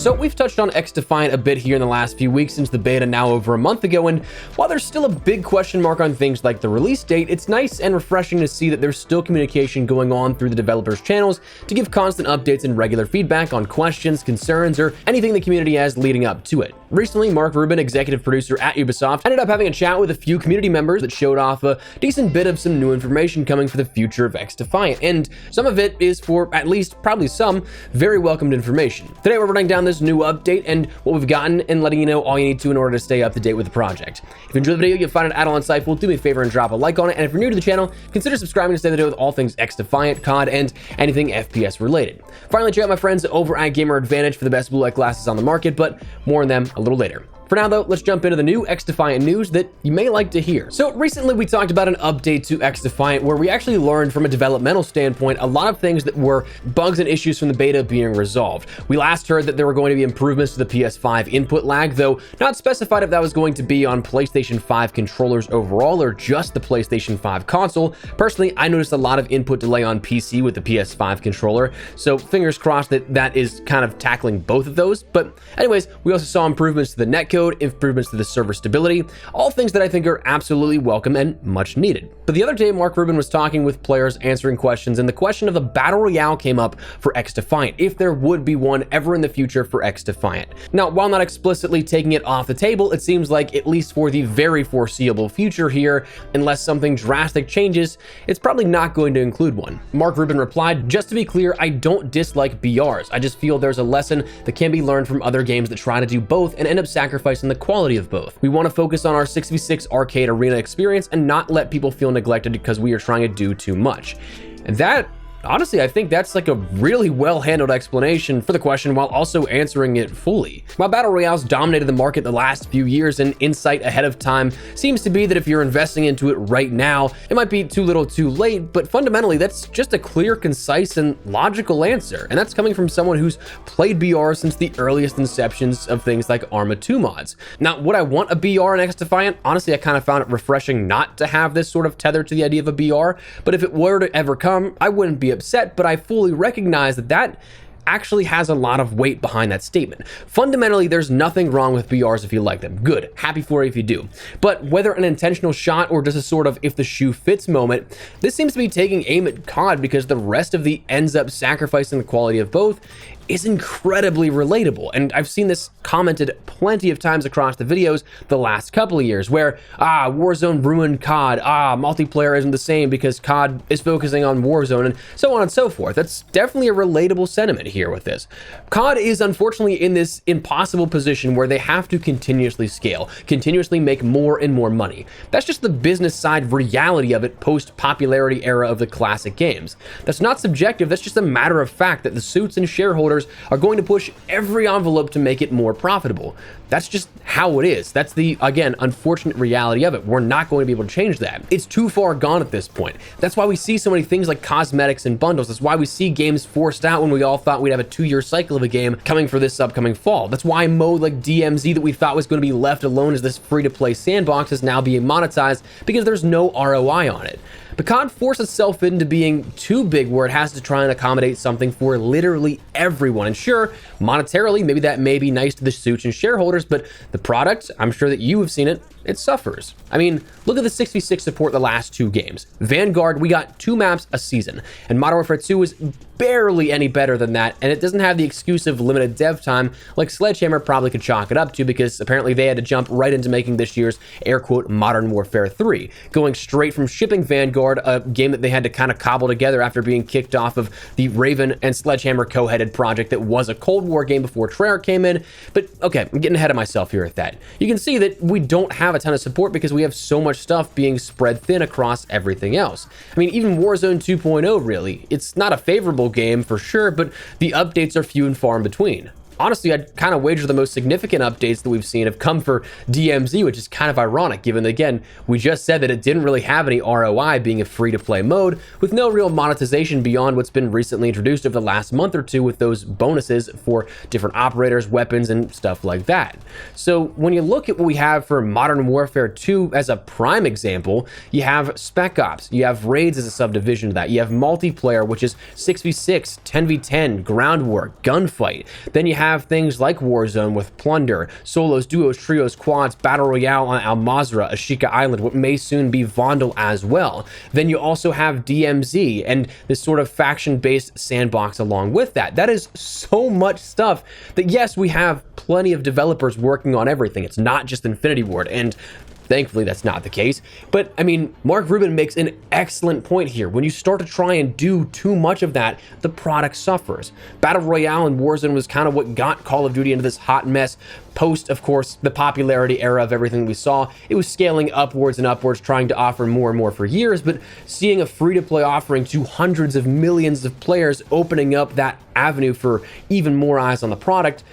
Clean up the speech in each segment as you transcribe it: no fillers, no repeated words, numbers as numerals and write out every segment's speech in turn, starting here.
So we've touched on XDefiant a bit here in the last few weeks since the beta now over a month ago, and while there's still a big question mark on things like the release date, it's nice and refreshing to see that there's still communication going on through the developers' channels to give constant updates and regular feedback on questions, concerns, or anything the community has leading up to it. Recently, Mark Rubin, executive producer at Ubisoft, ended up having a chat with a few community members that showed off a decent bit of some new information coming for the future of XDefiant, and some of it is, for at least probably some, very welcomed information. Today we're running down this new update and what we've gotten and letting you know all you need to in order to stay up to date with the project. If you enjoyed the video, you'll find it at all insightful, do me a favor and drop a like on it, and if you're new to the channel, consider subscribing to stay up to date with all things XDefiant, COD, and anything FPS related. Finally, check out my friends over at Gamer Advantage for the best blue light glasses on the market, but more on them a little later. For now, though, let's jump into the new XDefiant news that you may like to hear. So recently we talked about an update to XDefiant where we actually learned from a developmental standpoint a lot of things that were bugs and issues from the beta being resolved. We last heard that there were going to be improvements to the PS5 input lag, though not specified if that was going to be on PlayStation 5 controllers overall or just the PlayStation 5 console. Personally, I noticed a lot of input delay on PC with the PS5 controller, so fingers crossed that that is kind of tackling both of those. But anyways, we also saw improvements to the netcode, improvements to the server stability, all things that I think are absolutely welcome and much needed. But the other day, Mark Rubin was talking with players, answering questions, and the question of a battle royale came up for XDefiant, if there would be one ever in the future for XDefiant. Now, while not explicitly taking it off the table, it seems like, at least for the very foreseeable future here, unless something drastic changes, it's probably not going to include one. Mark Rubin replied, "Just to be clear, I don't dislike BRs. I just feel there's a lesson that can be learned from other games that try to do both and end up sacrificing the quality of both. We want to focus on our 6v6 arcade arena experience and not let people feel neglected because we are trying to do too much." And that, honestly, I think that's like a really well-handled explanation for the question while also answering it fully. While Battle Royales dominated the market the last few years, an insight ahead of time seems to be that if you're investing into it right now, it might be too little too late, but fundamentally that's just a clear, concise, and logical answer. And that's coming from someone who's played BR since the earliest inceptions of things like Arma 2 mods. Now, would I want a BR in XDefiant? Honestly, I kind of found it refreshing not to have this sort of tether to the idea of a BR, but if it were to ever come, I wouldn't be upset, but I fully recognize that that actually has a lot of weight behind that statement. Fundamentally, there's nothing wrong with BRs if you like them. Good, happy for you if you do. But whether an intentional shot or just a sort of if the shoe fits moment, this seems to be taking aim at COD because the rest of the ends up sacrificing the quality of both is incredibly relatable. And I've seen this commented plenty of times across the videos the last couple of years where, Warzone ruined COD, multiplayer isn't the same because COD is focusing on Warzone, and so on and so forth. That's definitely a relatable sentiment here with this. COD is unfortunately in this impossible position where they have to continuously scale, continuously make more and more money. That's just the business side reality of it post-popularity era of the classic games. That's not subjective, that's just a matter of fact that the suits and shareholders are going to push every envelope to make it more profitable. That's just how it is. That's the, again, unfortunate reality of it. We're not going to be able to change that. It's too far gone at this point. That's why we see so many things like cosmetics and bundles. That's why we see games forced out when we all thought we'd have a 2-year cycle of a game coming for this upcoming fall. That's why mode like DMZ that we thought was going to be left alone as this free-to-play sandbox is now being monetized because there's no ROI on it. But COD forced itself into being too big where it has to try and accommodate something for literally everyone. And sure, monetarily, maybe that may be nice to the suits and shareholders, but the product, I'm sure that you have seen it, it suffers. I mean, look at the 6v6 support the last 2 games. Vanguard, we got 2 maps a season, and Modern Warfare 2 is barely any better than that, and it doesn't have the exclusive limited dev time like Sledgehammer probably could chalk it up to because apparently they had to jump right into making this year's air quote Modern Warfare 3, going straight from shipping Vanguard, a game that they had to kind of cobble together after being kicked off of the Raven and Sledgehammer co-headed project that was a Cold War game before Treyarch came in. But okay, I'm getting ahead of myself here at that. You can see that we don't have a ton of support because we have so much stuff being spread thin across everything else. I mean, even Warzone 2.0 really, it's not a favorable game for sure, but the updates are few and far in between. Honestly, I'd kind of wager the most significant updates that we've seen have come for DMZ, which is kind of ironic given that, again, we just said that it didn't really have any ROI being a free-to-play mode with no real monetization beyond what's been recently introduced over the last month or two with those bonuses for different operators, weapons, and stuff like that. So when you look at what we have for Modern Warfare 2 as a prime example, you have Spec Ops, you have Raids as a subdivision of that, you have multiplayer, which is 6v6, 10v10, groundwork, gunfight. Then you have have things like Warzone with Plunder, solos, duos, trios, quads, Battle Royale on Al Mazrah, Ashika Island, what may soon be Vondel as well. Then you also have DMZ and this sort of faction-based sandbox along with that. That is so much stuff that, yes, we have plenty of developers working on everything. It's not just Infinity Ward, and thankfully, that's not the case. But I mean, Mark Rubin makes an excellent point here. When you start to try and do too much of that, the product suffers. Battle Royale and Warzone was kind of what got Call of Duty into this hot mess post, of course, the popularity era of everything we saw. It was scaling upwards and upwards, trying to offer more and more for years, but seeing a free-to-play offering to hundreds of millions of players opening up that avenue for even more eyes on the product,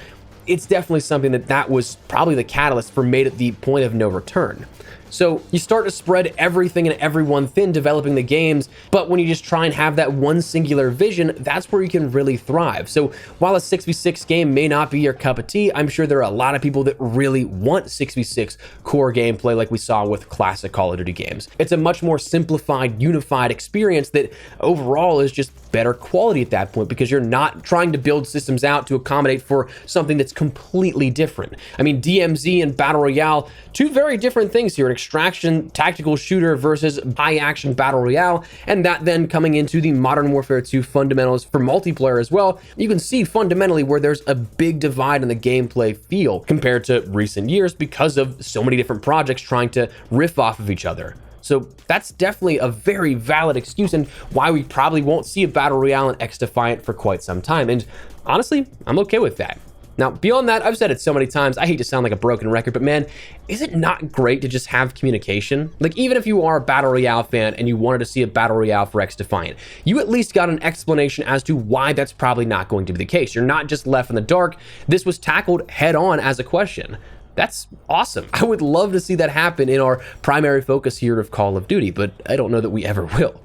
it's definitely something that was probably the catalyst for made it the point of no return. So you start to spread everything and everyone thin developing the games, but when you just try and have that one singular vision, that's where you can really thrive. So while a 6v6 game may not be your cup of tea, I'm sure there are a lot of people that really want 6v6 core gameplay like we saw with classic Call of Duty games. It's a much more simplified, unified experience that overall is just better quality at that point, because you're not trying to build systems out to accommodate for something that's completely different. I mean, DMZ and Battle Royale, two very different things here. An extraction tactical shooter versus high action Battle Royale, and that then coming into the Modern Warfare 2 fundamentals for multiplayer as well. You can see fundamentally where there's a big divide in the gameplay feel compared to recent years because of so many different projects trying to riff off of each other. So that's definitely a very valid excuse, and why we probably won't see a Battle Royale in XDefiant for quite some time. And honestly, I'm okay with that. Now, beyond that, I've said it so many times, I hate to sound like a broken record, but man, is it not great to just have communication? Like, even if you are a Battle Royale fan and you wanted to see a Battle Royale for XDefiant, you at least got an explanation as to why that's probably not going to be the case. You're not just left in the dark. This was tackled head on as a question. That's awesome. I would love to see that happen in our primary focus here of Call of Duty, but I don't know that we ever will.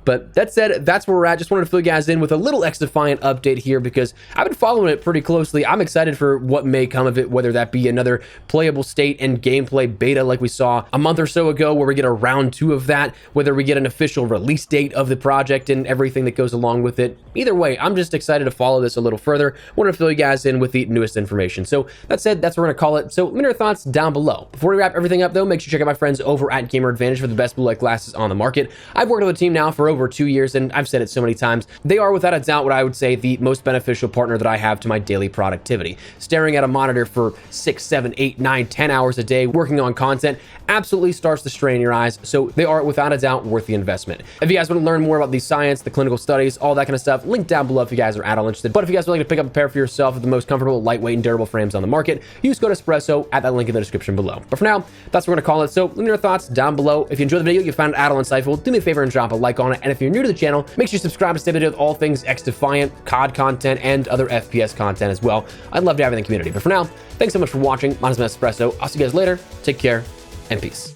But that said, that's where we're at. Just wanted to fill you guys in with a little XDefiant update here because I've been following it pretty closely. I'm excited for what may come of it, whether that be another playable state and gameplay beta like we saw a month or so ago, where we get a round 2 of that, whether we get an official release date of the project and everything that goes along with it. Either way, I'm just excited to follow this a little further. Wanted to fill you guys in with the newest information. So that said, that's what we're going to call it. So let me know your thoughts down below. Before we wrap everything up though, make sure you check out my friends over at Gamer Advantage for the best blue light glasses on the market. I've worked with the team now for over 2 years, and I've said it so many times, they are without a doubt what I would say the most beneficial partner that I have to my daily productivity. Staring at a monitor for 6, 7, 8, 9, 10 hours a day working on content absolutely starts to strain your eyes, so they are without a doubt worth the investment. If you guys want to learn more about the science, the clinical studies, all that kind of stuff, link down below if you guys are at all interested. But if you guys would like to pick up a pair for yourself of the most comfortable, lightweight, and durable frames on the market, use code Espresso at that link in the description below. But for now, that's what we're going to call it. So let me know your thoughts down below. If you enjoyed the video, you found it at all insightful, do me a favor and drop a like on it. And if you're new to the channel, make sure you subscribe to stay updated with all things XDefiant, COD content, and other FPS content as well. I'd love to have you in the community. But for now, thanks so much for watching. My name is Espresso. I'll see you guys later. Take care and peace.